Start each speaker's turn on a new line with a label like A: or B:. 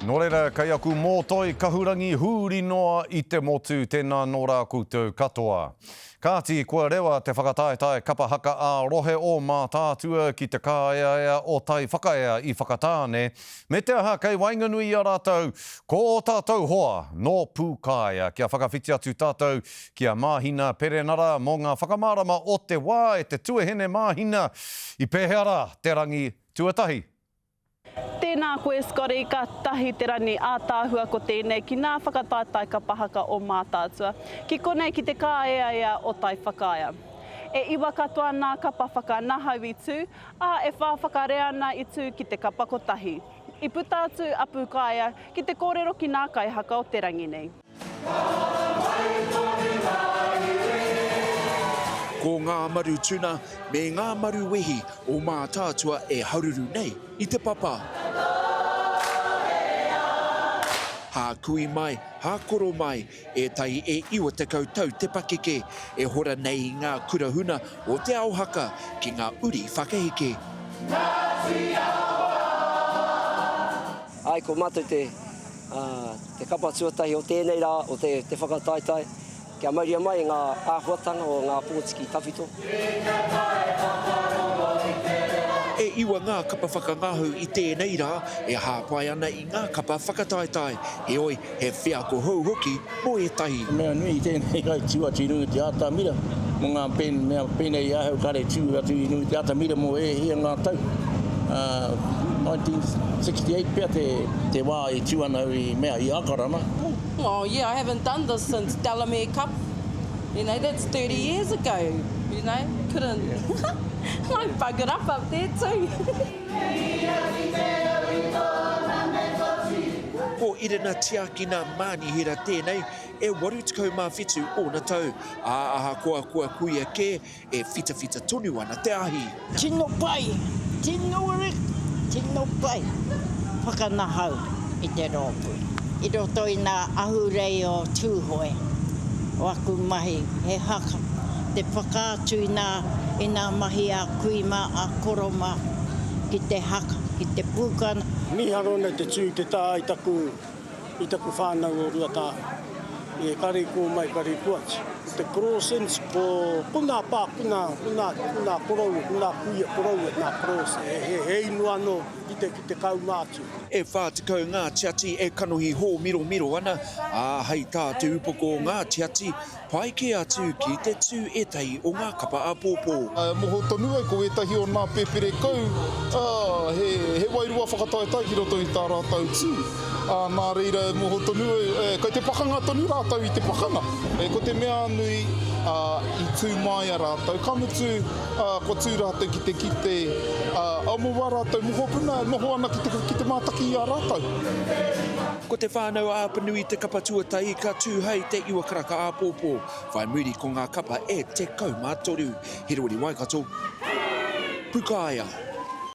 A: Nō reira, kei aku mōtoi kahurangi huri noa I te motu tēnā nō rā koutou katoa. Kāti kua rewa te whakataetai kapa haka a rohe o mā tātua ki te kāeaea o tai whakaea I whakatāne. Me te aha kei wainganui a rātou, ko o tātou hoa no pūkāia. Kia whakawhiti atu tātou kia māhina perenara mō ngā whakamārama o te wā e te tuahene māhina I pēhera te rangi tuatahi.
B: Tēnā koe Scotty, ka tahi te rani ātāhua ko tēnei ki ngā whakatātai ka pahaka o mātātua. Ki konei ki te kāeaea o tai whakaia. E iwa katoa nā kapa whakanahau I tū, e whawhakarea ana I tū ki te kapa kotahi. I puta atu a pūkāia ki te kōrero ki ngā kaihaka o te rangi nei.
C: Ko ngā maru tuna me ngā maru wehi o mā tātua e haururu nei I te papa. Hā kui mai, hā koro mai, e tai e iwa te koutou te pakeke, e hora nei ngā kurahuna o te auhaka ki ngā uri whakaheke.
D: Ai, ko mātou te kapa tuatahi o tēnei rā, o te whakataetai. Kia mauria mai ngā āhuatanga o ngā pōtiki tawhito.
C: E iwa ngā kapa whakangahu I tēnei rā, e hāpai ana I ngā kapa whakataetai. He oi, he whia ko hou hoki mo e tahi.
E: Mea nui I tēnei kai tua tirunga te ātamira, mo ngā mea pēnei ahau kare tua tirunga te ātamira mo e hea ngā tau. 1968 pia te wā I tuanau I mea I akarana.
F: Oh yeah, I haven't done this since Delamere Cup. You know, that's 30 years ago. You know, couldn't. I buggered up there too.
C: Ko irena tiakina mānihira tēnei, e waru tikau mā whitu o na tau. Aha koa kuia ke, e whita tonu ana te ahi.
G: Tino pai, tino pai. Whakanahau I te rōpui. I roto I ngā ahurei o tūhoe. O aku mahi he haka. Te whakātu I ngā mahi a kuima a koroma ki te haka, ki te pūkana.
H: Mi harone te tū te tā I taku whānau o ruata. E kare ko mai kare kuat. Te crossings ko kuna pā, kuna korau, kuna kuia korau e ngā cross. He inua no ki te kaumātu.
C: E whātikau ngā tiati e kanohi hō miro ana, hei tā te upoko ngā tiati, pai ke atu ki te tū etai o ngā kapa a pōpō.
I: Moho tonu ai ko etahi o ngā pepere kau, he wairua whakataetai ki roto I tā rātau tū. Nā reira moho tonu ai, kei te pakanga tonu rātau I te pakanga. Ko te mea nui I tū mai a rātau, kamutu ko tū rātau ki te kite, amuwa rātau moho puna, noho ana ki te mātaki a rātau.
C: Ko te whānau āpanui te kapa tuatahi ka tū hei te iwa karaka a pōpō. Whai muri ko ngā kapa e te kaumātoru. He rori waikato. Pūkāia.